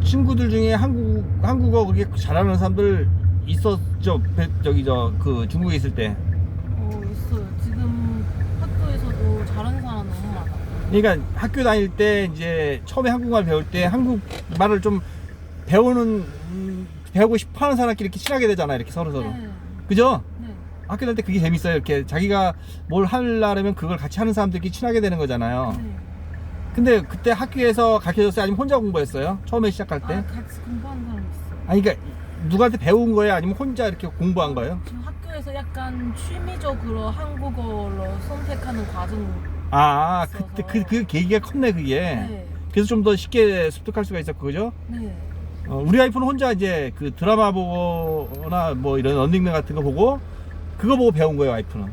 친구들 중에 한국어 그렇게 잘하는 사람들 있었죠. 저기 그 중국에 있을 때. 있어요. 지금 학교에서도 잘하는 사람 너무 많아. 그러니까 학교 다닐 때 이제 처음에 한국말 배울 때 한국말을 좀 배우고 싶어하는 사람끼리 이렇게 친하게 되잖아요. 이렇게 서로. 네. 그죠? 네. 학교 다닐 때 그게 재밌어요. 이렇게 자기가 뭘 하려면 그걸 같이 하는 사람들끼리 친하게 되는 거잖아요. 네. 근데 그때 학교에서 가르쳐줬어요? 아니면 혼자 공부했어요? 처음에 시작할 때? 같이 공부하는 사람 있어요. 아니 그러니까 누구한테 배운 거예요? 아니면 혼자 이렇게 공부한 거예요? 지금 학교에서 약간 취미적으로 한국어로 선택하는 과정. 그때 그 계기가 컸네 그게. 네. 그래서 좀 더 쉽게 습득할 수가 있었고 그죠? 네. 우리 와이프는 혼자 이제 그 드라마 보거나 뭐 이런 런닝맨 같은 거 보고 그거 보고 배운 거예요 와이프는. 네.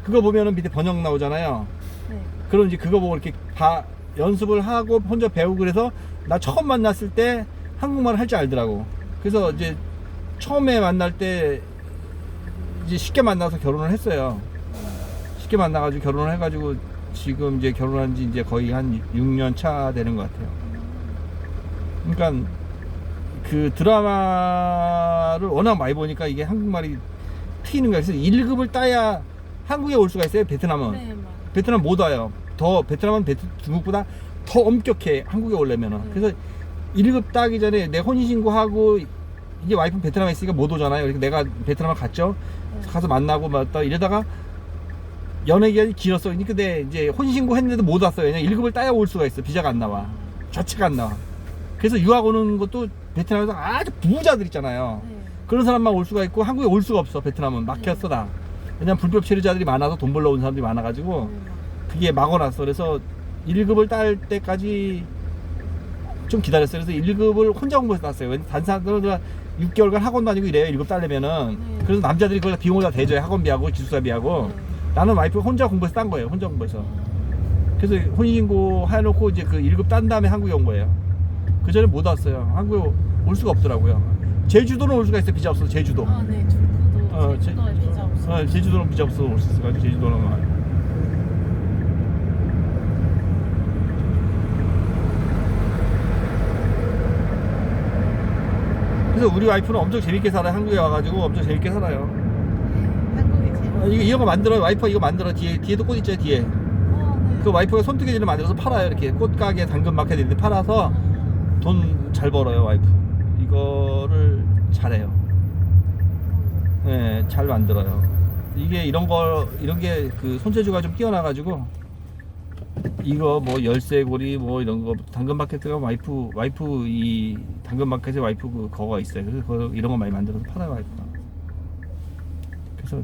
그거 보면은 밑에 번역 나오잖아요. 네. 그럼 이제 그거 보고 이렇게 연습을 하고 혼자 배우고 그래서 나 처음 만났을 때 한국말을 할 줄 알더라고. 그래서 이제 처음에 만날 때 이제 쉽게 만나서 결혼을 했어요. 쉽게 만나가지고 결혼을 해가지고 지금 이제 결혼한 지 이제 거의 한 6년 차 되는 것 같아요. 그러니까 그 드라마를 워낙 많이 보니까 이게 한국말이 트이는 거예요. 그래서 1급을 따야 한국에 올 수가 있어요. 베트남은. 네, 맞아요. 베트남 못 와요. 베트남은 중국보다 더 엄격해. 한국에 오려면은. 그래서 1급 따기 전에 내 혼인신고하고 이제 와이프 베트남에 있으니까 못 오잖아요. 그러니까 내가 베트남을 갔죠. 가서 만나고 이러다가 연애 기간이 길었어. 근데 이제 혼인신고 했는데도 못 왔어요. 왜냐면 1급을 따야 올 수가 있어. 비자가 안 나와. 자체가 안 나와. 그래서 유학 오는 것도 베트남에서 아주 부자들 있잖아요. 네. 그런 사람만 올 수가 있고 한국에 올 수가 없어. 베트남은 막혔어 다. 왜냐면 불법 체류자들이 많아서 돈 벌러 온 사람들이 많아가지고 그게 막아놨어. 그래서 1급을 딸 때까지 좀 기다렸어요. 그래서 1급을 혼자 공부해서 땄어요. 다른 사람들은 6개월간 학원도 아니고 이래요. 1급 따려면은. 그래서 남자들이 그걸 비용을 다 대줘요. 학원비하고 기숙사비하고. 나는 와이프가 혼자 공부해서 딴 거예요. 혼자 공부해서. 그래서 혼인신고 해놓고 이제 그 1급 딴 다음에 한국에 온 거예요. 그 전에 못 왔어요. 한국에 올 수가 없더라고요. 제주도는 올 수가 있어요. 비자 없어서 제주도. 네. 중국도 제주도에 비자 없어요. 제주도는 비자 없어서 올 수 있어가지고 제주도는 와요. 그래서 우리 와이프는 엄청 재밌게 살아요. 한국에 와가지고 엄청 재밌게 살아요. 한국이 재밌어요. 이거 만들어요. 와이프가 이거 만들어. 뒤에도 꽃 있죠, 뒤에. 네. 그 와이프가 손뜨개질을 만들어서 팔아요. 이렇게 꽃가게 당근마켓 이런 데 팔아서 돈 잘 벌어요, 와이프. 이거를 잘해요. 네, 잘 만들어요. 이게 이런 게 그 손재주가 좀 뛰어나가지고 이거 뭐 열쇠고리 뭐 이런 거 당근마켓가 와이프 이 당근마켓에 와이프 그거가 있어요. 그래서 이런 거 많이 만들어서 팔아요, 와이프가. 그래서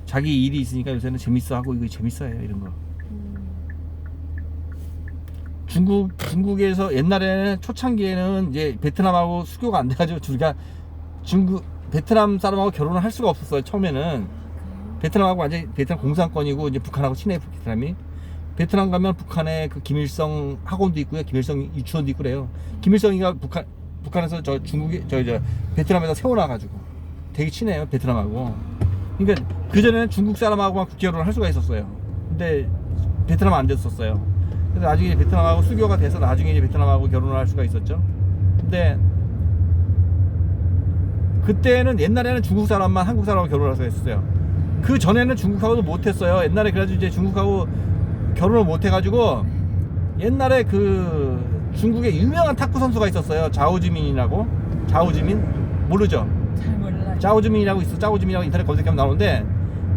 자기 일이 있으니까 요새는 재밌어 하고 이거 재밌어요, 이런 거. 중국에서 옛날에는 초창기에는 이제 베트남하고 수교가 안 돼가지고 우리가 베트남 사람하고 결혼을 할 수가 없었어요. 처음에는 베트남하고 완전히 베트남 공산권이고 이제 북한하고 친해. 베트남이 베트남 가면 북한에 그 김일성 학원도 있고요, 김일성 유치원도 있고 그래요. 김일성이가 북한에서 저 베트남에다 세워놔가지고 되게 친해요, 베트남하고. 그러니까 그 전에는 중국 사람하고만 국결혼을 할 수가 있었어요. 근데 베트남 안 됐었어요. 그래서 나중에 베트남하고 수교가 돼서 나중에 이제 베트남하고 결혼을 할 수가 있었죠. 근데 그때는 옛날에는 중국 사람만 한국 사람하고 결혼을 해서 했어요. 그 전에는 중국하고도 못했어요. 옛날에 그래가지고 이제 중국하고 결혼을 못해가지고 옛날에 그 중국에 유명한 탁구 선수가 있었어요. 자오지민이라고. 자오지민 모르죠? 잘 몰라요. 자오지민이라고 있어. 자오지민이라고 인터넷 검색하면 나오는데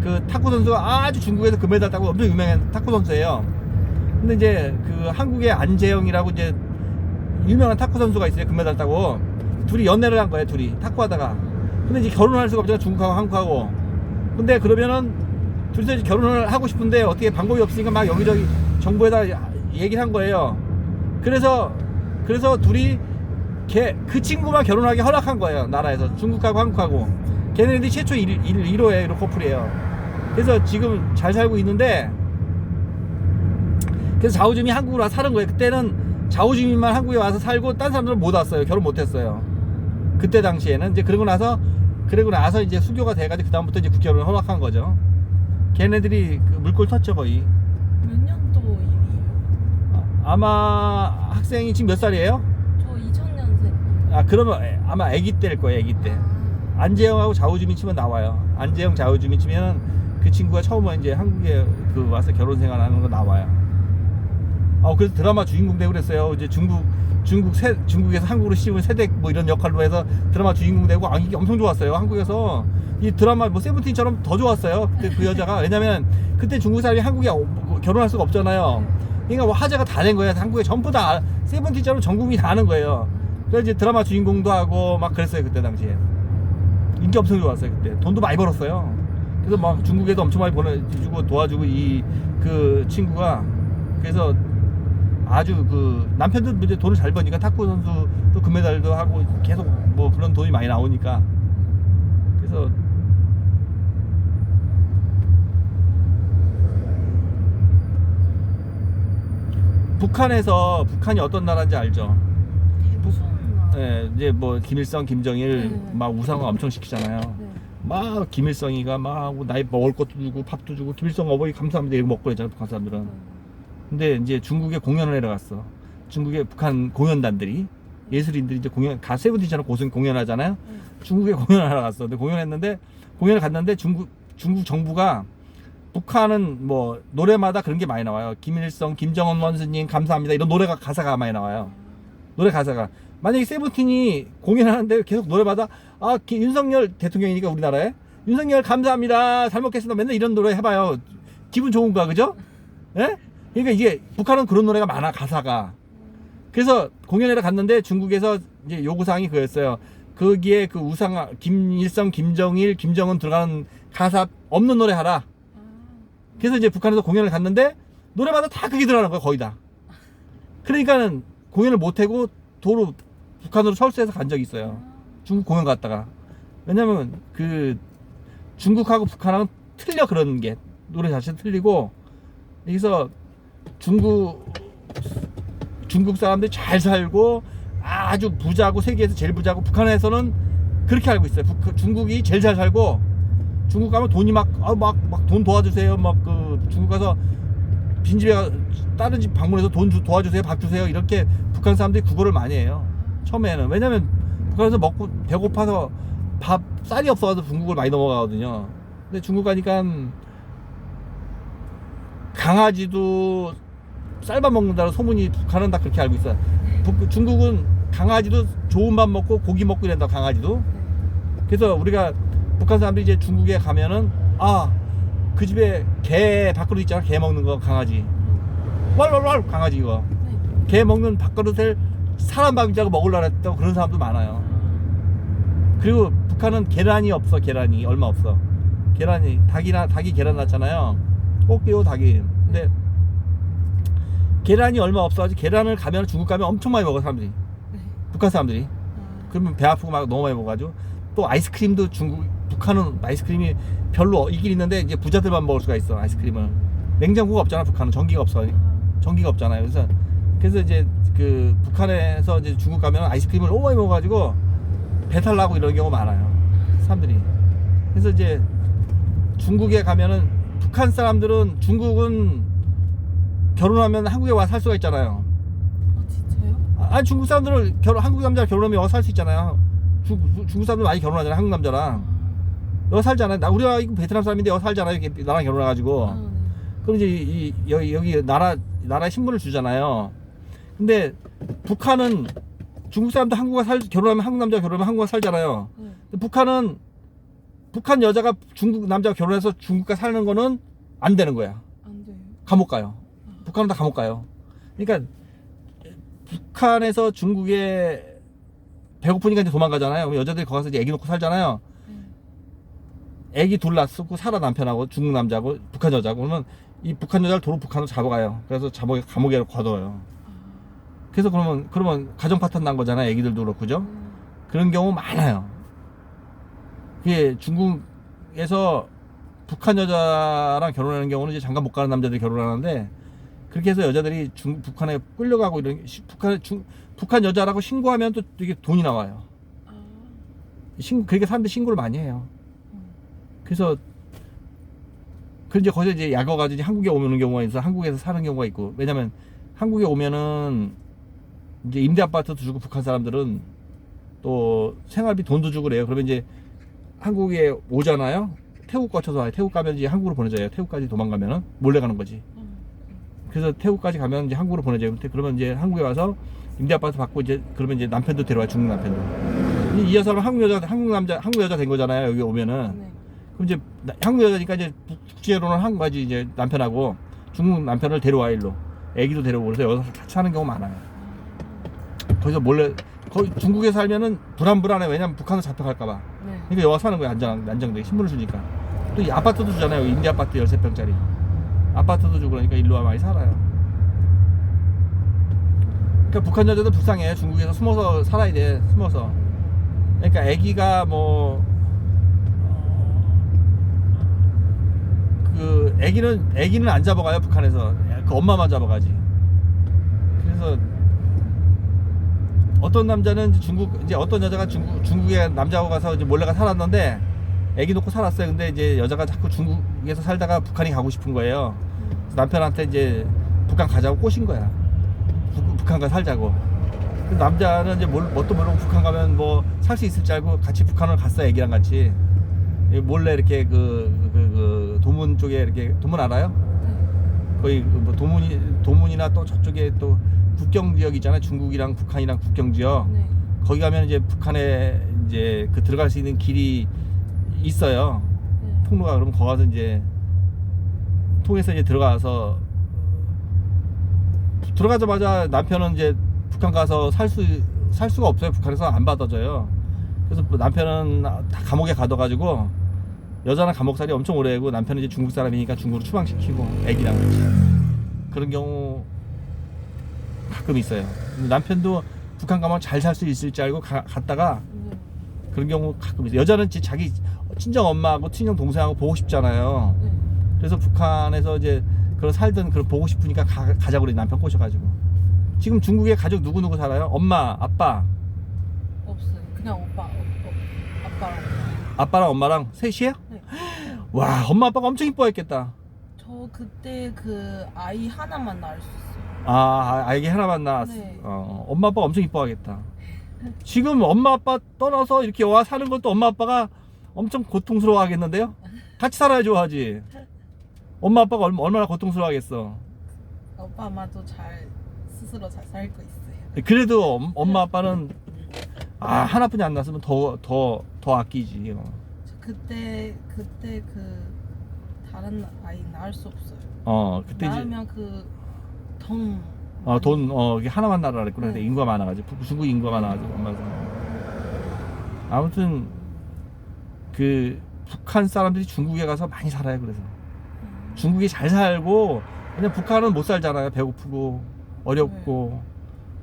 그 탁구 선수가 아주 중국에서 금메달 따고 엄청 유명한 탁구 선수예요. 근데 이제 그 한국의 안재영이라고 이제 유명한 탁구 선수가 있어요. 금메달 따고 둘이 연애를 한 거예요. 둘이 탁구하다가. 근데 이제 결혼할 수가 없잖아요. 중국하고 한국하고. 근데 그러면은 둘이서 이제 결혼을 하고 싶은데 어떻게 방법이 없으니까 막 여기저기 정부에다 얘기를 한 거예요. 그래서 둘이 그 친구만 결혼하게 허락한 거예요. 나라에서. 중국하고 한국하고. 걔네들이 최초 1호예요. 1호 커플이에요. 그래서 지금 잘 살고 있는데, 그래서 자오주민이 한국으로 와서 사는 거예요. 그때는 자오주민만 한국에 와서 살고 딴 사람들은 못 왔어요. 결혼 못 했어요. 그때 당시에는. 이제 그러고 나서 이제 수교가 돼가지고 그다음부터 이제 국결혼을 허락한 거죠. 걔네들이 그 물꼬를 텄죠, 거의. 몇 년도 일이에요? 아마 학생이 지금 몇 살이에요? 저 아 그러면 아마 아기 때일 거예요. 아기 때. 안재영하고 자우지민 치면 나와요. 안재영 자우지민 치면 그 친구가 처음에 이제 한국에 그 와서 결혼 생활하는 거 나와요. 그래서 드라마 주인공 되고 그랬어요. 이제 중국에서 한국으로 씌운 세댁 뭐 이런 역할로 해서 드라마 주인공 되고 이게 엄청 좋았어요. 한국에서 이 드라마 뭐 세븐틴처럼 더 좋았어요. 그때 그 여자가 왜냐면 그때 중국 사람이 한국에 결혼할 수가 없잖아요. 그러니까 뭐 화제가 다 된 거예요. 한국에 전부 다 세븐틴처럼 전 국민이 다 아는 거예요. 그래서 이제 드라마 주인공도 하고 막 그랬어요. 그때 당시에 인기 엄청 좋았어요. 그때 돈도 많이 벌었어요. 그래서 막 중국에도 엄청 많이 보내주고 도와주고 이 그 친구가 그래서 아주 그 남편도 이제 돈을 잘 버니까 탁구 선수도 금메달도 하고 계속 뭐 그런 돈이 많이 나오니까 그래서 북한이 어떤 나라인지 알죠? 무슨 네, 이제 뭐 김일성, 김정일 네. 막 우상화 엄청 시키잖아요. 네. 막 김일성이가 막 나이 먹을 것도 주고 밥도 주고 김일성 어버이 감사합니다 이렇게 먹고 그러잖아요. 북한 사람들은. 근데 이제 중국에 공연을 하러 갔어. 중국의 북한 공연단들이 예술인들이 이제 세븐틴처럼 공연하잖아요. 중국에 공연을 하러 갔어. 근데 공연을 갔는데 중국 정부가 북한은 뭐 노래마다 그런 게 많이 나와요. 김일성, 김정은 원수님 감사합니다 이런 가사가 많이 나와요. 노래 가사가 만약에 세븐틴이 공연하는데 계속 노래마다 윤석열 대통령이니까 우리나라에 윤석열 감사합니다 잘 먹겠습니다 맨날 이런 노래 해봐요. 기분 좋은가 그죠? 예? 그러니까 이게 북한은 그런 노래가 많아 가사가. 그래서 공연회를 갔는데 중국에서 이제 요구사항이 그거였어요. 거기에 그 우상화 김일성, 김정일, 김정은 들어가는 가사 없는 노래 하라. 그래서 이제 북한에서 공연을 갔는데 노래마다 다 그게 들어가는 거야 거의 다. 그러니까는 공연을 못하고 도로 북한으로 철수해서 간 적이 있어요. 중국 공연 갔다가. 왜냐면 그 중국하고 북한하고는 틀려 그런 게 노래 자체도 틀리고 여기서 중국 사람들이 잘 살고 아주 부자고 세계에서 제일 부자고 북한에서는 그렇게 알고 있어요. 중국이 제일 잘 살고 중국 가면 돈이 막 돈 도와주세요. 중국 가서 빈집에 다른 집 방문해서 돈 도와주세요. 밥 주세요. 이렇게 북한 사람들이 구걸을 많이 해요. 처음에는. 왜냐면 북한에서 먹고 배고파서 쌀이 없어서 중국을 많이 넘어가거든요. 근데 중국 가니까 강아지도 쌀밥 먹는다는 소문이 북한은 다 그렇게 알고 있어요. 중국은 강아지도 좋은 밥 먹고 고기 먹고 이런다 강아지도. 그래서 우리가 북한 사람들이 이제 중국에 가면은 그 집에 개 밥그릇 있잖아. 개 먹는 거 강아지. 왈왈왈 강아지 이거. 개 먹는 밥그릇을 사람 밥인 줄 알고 먹으려고 했다고 그런 사람도 많아요. 그리고 북한은 계란이 없어. 계란이 얼마 없어. 닭이 계란 낳잖아요. 꼭지요 닭이. 근데 계란이 얼마 없어가지고 계란을 가면 중국 가면 엄청 많이 먹어 사람들이. 북한 사람들이. 그러면 배 아프고 막 너무 많이 먹어가지고 또 아이스크림도 북한은 아이스크림이 별로 있긴 있는데 이제 부자들만 먹을 수가 있어 아이스크림을. 냉장고가 없잖아 북한은. 전기가 없잖아요. 그래서 이제 그 북한에서 이제 중국 가면 아이스크림을 너무 많이 먹어가지고 배탈 나고 이런 경우 많아요 사람들이. 그래서 이제 중국에 가면은 북한 사람들은 중국은 결혼하면 한국에 와서 살 수가 있잖아요. 진짜요? 중국 사람들은 한국 남자랑 결혼하면 와서 살 수 있잖아요. 중국 사람들 많이 결혼하잖아요. 한국 남자랑 여기 살잖아요. 우리가 베트남 사람인데 여기 살잖아요. 이렇게 나랑 결혼해가지고. 네. 그럼 이제 여기 나라 신분을 주잖아요. 근데 북한은 중국 사람도 결혼하면 한국 남자가 결혼하면 한국에 살잖아요. 근데 북한 여자가 중국 남자가 결혼해서 중국에 사는 거는 안 되는 거야. 안 돼요. 감옥 가요. 북한은 다 감옥 가요. 그러니까 북한에서 중국에 배고프니까 이제 도망가잖아요. 여자들이 거기 가서 이제 애기 놓고 살잖아요. 애기 둘 낳고 살아 남편하고 중국 남자하고 북한 여자고. 그러면 이 북한 여자를 도로 북한으로 잡아가요. 그래서 감옥에 가둬요. 그래서 그러면 가정 파탄 난 거잖아요. 애기들도 그렇고 그죠? 그런 경우 많아요. 그게 중국에서 북한 여자랑 결혼하는 경우는 이제 장가 못 가는 남자들이 결혼하는데 그렇게 해서 여자들이 북한에 끌려가고 북한 여자라고 신고하면 또 이게 돈이 나와요. 그렇게 사람들이 신고를 많이 해요. 그래서 이제 거기서 이제 약어가지고 이제 한국에 오는 경우가 있어. 한국에서 사는 경우가 있고. 왜냐면 한국에 오면은 이제 임대 아파트도 주고 북한 사람들은 또 생활비 돈도 주고 그래요. 그러면 이제 한국에 오잖아요. 태국 거쳐서 와요. 태국 가면 이제 한국으로 보내줘요. 태국까지 도망가면은 몰래 가는 거지. 그래서 태국까지 가면 이제 한국으로 보내줘요. 그러면 이제 한국에 와서 임대 아파트 받고 이제 그러면 이제 남편도 데려와, 중국 남편도. 이 여자는 한국 여자 된 거잖아요. 여기 오면은. 네. 그럼 이제 한국 여자니까 이제 국제결혼을 한 거지. 이제 남편하고 중국 남편을 데려와 일로. 애기도 데려오고 그래서 여기서 같이 사는 경우 많아요. 거기서 몰래 거기 중국에 살면은 불안해. 왜냐면 북한으로 잡혀갈까봐. 네. 그러니까 여기 사는 거예요. 안정되게 신분을 주니까. 또 이 아파트도 주잖아요. 임대 아파트 13평짜리 아파트도 주고 그러니까 일로 와 많이 살아요. 그러니까 북한 여자도 불쌍해. 중국에서 숨어서 살아야 돼. 숨어서. 그러니까 애기가 뭐 그 애기는 안 잡아가요. 북한에서 그 엄마만 잡아가지. 그래서 어떤 남자는 이제 어떤 여자가 중국에 남자하고 가서 이제 몰래가 살았는데 애기 놓고 살았어요. 근데 이제 여자가 자꾸 중국에서 살다가 북한이 가고 싶은 거예요. 그래서 남편한테 이제 북한 가자고 꼬신 거야. 북한 가 살자고. 그 남자는 이제 뭣도 모르고 북한 가면 뭐 살 수 있을 줄 알고 같이 북한을 갔어. 애기랑 같이 몰래 이렇게 그 도문 쪽에 이렇게 도문 알아요? 거의 뭐 도문이나 또 저쪽에 또 국경 지역 있잖아요. 중국이랑 북한이랑 국경 지역. 네. 거기 가면 이제 북한에 이제 그 들어갈 수 있는 길이 있어요. 네. 통로가. 그러면 거기 가서 이제 통해서 이제 들어가자마자 남편은 이제 북한 가서 살 수가 없어요. 북한에서 안 받아줘요. 그래서 남편은 다 감옥에 가둬가지고 여자는 감옥살이 엄청 오래 하고 남편은 이제 중국 사람이니까 중국으로 추방시키고 애기랑 같이 그런 경우 가끔 있어요. 근데 남편도 북한 가면 잘 살 수 있을 줄 알고 갔다가 네. 그런 경우 가끔 있어요. 여자는 자기 친정 엄마하고 친정 동생하고 보고 싶잖아요. 네. 그래서 북한에서 이제 그런 살던 그런 보고 싶으니까 가자고 그래. 남편 꼬셔가지고. 지금 중국에 가족 누구 살아요? 엄마, 아빠, 없어요. 그냥 아빠랑. 아빠랑 엄마랑 셋이에요? 네. 와, 엄마 아빠가 엄청 이뻐했겠다. 저 그때 그 아이 하나만 낳을 수 있어요. 아이게 하나만 낳았어. 네. 엄마 아빠가 엄청 이뻐하겠다. 지금 엄마 아빠 떠나서 이렇게 와 사는 것도 엄마 아빠가 엄청 고통스러워 하겠는데요? 같이 살아야 좋아하지. 엄마 아빠가 얼마나 고통스러워 하겠어. 오빠 아마도 스스로 잘 살고 있어요. 그래도 엄마 아빠는 하나뿐이 안 낳았으면 더 아끼지. 저 그때 그 다른 아이 낳을 수 없어요. 그때 이제 낳으면 돈 이게 하나만 낳으라 그랬구나. 근데 네. 인구가 많아가지고 중국 인구가 많아가지고 엄마가. 아무튼 그 북한 사람들이 중국에 가서 많이 살아요. 그래서 중국이 잘 살고, 그냥 북한은 못 살잖아요. 배고프고 어렵고.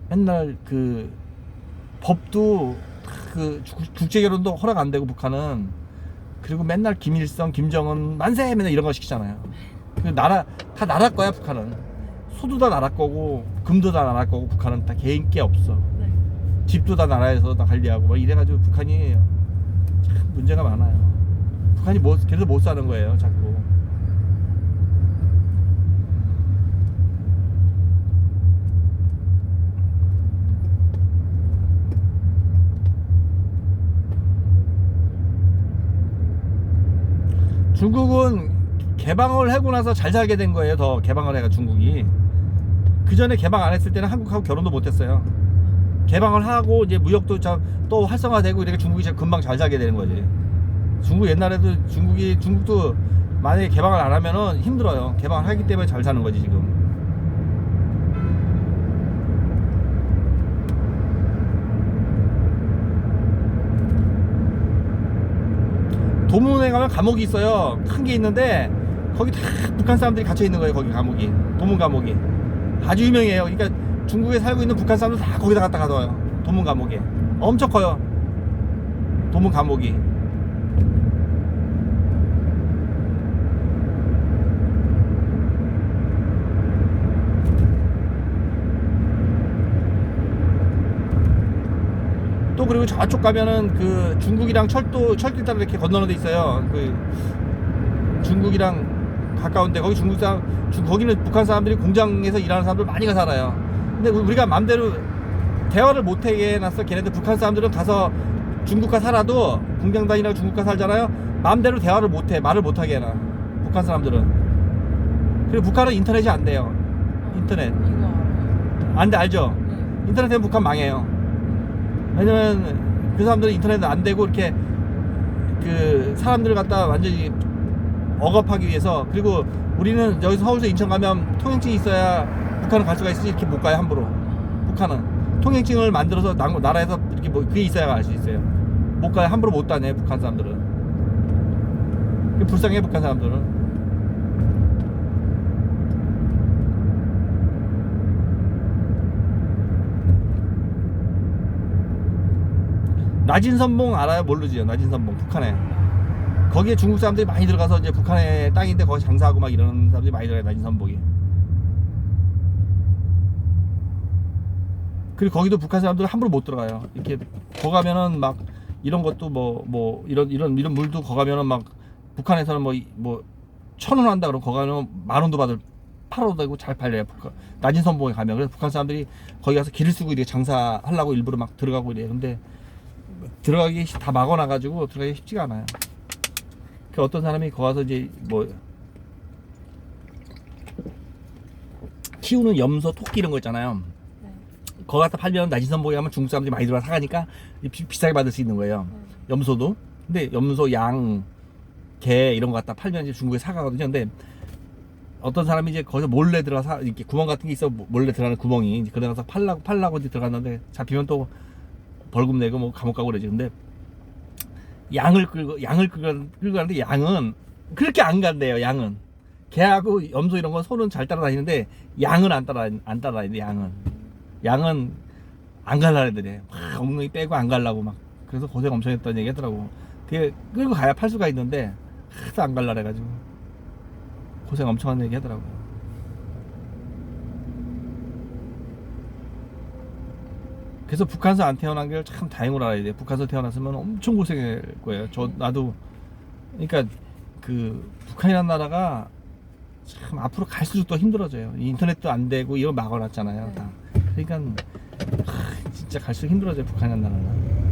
맨날 그 법도 그 국제결혼도 허락 안 되고 북한은. 그리고 맨날 김일성, 김정은 만세 맨날 이런 거 시키잖아요. 그 나라 다 나라 거야. 북한은 소도 다 나라 거고 금도 다 나라 거고. 북한은 다 개인 게 없어. 네. 집도 다 나라에서 다 관리하고 막 이래가지고 북한이 참 문제가 많아요. 북한이 그래서 못 사는 거예요. 자꾸. 중국은 개방을 하고 나서 잘 살게 된 거예요. 더 개방을 해가 중국이. 그 전에 개방 안 했을 때는 한국하고 결혼도 못 했어요. 개방을 하고 이제 무역도 또 활성화되고 이렇게 중국이 금방 잘 살게 되는 거지. 중국 옛날에도 중국도 만약에 개방을 안 하면은 힘들어요. 개방을 하기 때문에 잘 사는 거지 지금. 도문에 가면 감옥이 있어요. 큰 게 있는데 거기 다 북한 사람들이 갇혀 있는 거예요. 거기 감옥이. 도문 감옥이 아주 유명해요. 그러니까 중국에 살고 있는 북한 사람들 다 거기다 갖다 가둬요. 도문 감옥에. 엄청 커요. 도문 감옥이. 또 그리고 저쪽 가면은 그 중국이랑 철길 따라 이렇게 건너는 데 있어요. 그 중국이랑 가까운데 거기 거기는 북한 사람들이 공장에서 일하는 사람들 많이가 살아요. 근데 우리가 맘대로 대화를 못하게 해놨어. 걔네들 북한 사람들은 가서 중국가 살아도 공장단이라고 중국가 살잖아요. 마음대로 대화를 못해. 말을 못하게 해놔. 북한 사람들은. 그리고 북한은 인터넷이 안 돼요. 인터넷. 이거 알아요. 안 돼, 알죠? 네. 인터넷 되면 북한 망해요. 왜냐면 그 사람들은 인터넷 안 되고 이렇게 그 사람들을 갖다 완전히 억압하기 위해서. 그리고 우리는 여기서 서울에서 인천 가면 통행증이 있어야 북한을 갈 수가 있으지 이렇게 못 가요, 함부로. 북한은 통행증을 만들어서 나라에서 이렇게 뭐 그게 있어야 갈 수 있어요. 못 가요, 함부로 못 다녀요, 북한 사람들은. 그게 불쌍해, 북한 사람들은. 나진선봉 알아요? 모르지요. 나진선봉 북한에. 거기에 중국 사람들이 많이 들어가서 이제 북한의 땅인데 거기 장사하고 막 이러는 사람들이 많이 들어가요. 나진선봉이. 그리고 거기도 북한 사람들은 함부로 못 들어가요. 이렇게 거 가면은 막 이런 것도 뭐 이런 물도 거 가면은 막 북한에서는 뭐 1,000원 한다 그러면 거 가면 10,000원도 받을, 팔아도 되고 잘 팔려요. 나진선봉에 가면. 그래서 북한 사람들이 거기 가서 길을 쓰고 이렇게 장사하려고 일부러 막 들어가고 이래요. 근데 들어가기 다 막아놔가지고 들어가기 쉽지가 않아요. 그 어떤 사람이 거기 가서 이제 뭐 키우는 염소, 토끼 이런 거 있잖아요. 네. 거기 갖다 팔면 나진선봉에 가면 중국 사람들이 많이 들어가 사가니까 비싸게 받을 수 있는 거예요. 염소도. 근데 염소, 양, 개 이런 거 갖다 팔면 이제 중국에 사가거든요. 근데 어떤 사람이 이제 거기서 몰래 들어가서 이렇게 구멍 같은 게 있어, 몰래 들어가는 구멍이 이제 그래 가서 팔라고 이제 들어갔는데 잡히면 또 벌금 내고 뭐 감옥 가고 그러지. 근데 양을 끌고 가는데 양은 그렇게 안 간대요. 양은 개하고 염소 이런 건 소는 잘 따라다니는데 양은 안 따라다니는데 양은 안 갈라 애들이 막 엉덩이 빼고 안 갈라고 막. 그래서 고생 엄청 했다는 얘기 하더라고. 그게 끌고 가야 팔 수가 있는데 하도 안 갈라 해가지고 고생 엄청 한 얘기 하더라고. 그래서 북한에서 안 태어난 게 참 다행으로 알아야 돼. 북한에서 태어났으면 엄청 고생할 거예요. 나도. 그러니까 그 북한이라는 나라가 참 앞으로 갈수록 더 힘들어져요. 인터넷도 안 되고 이거 막아놨잖아요. 다. 그러니까 진짜 갈수록 힘들어져요, 북한이라는 나라는.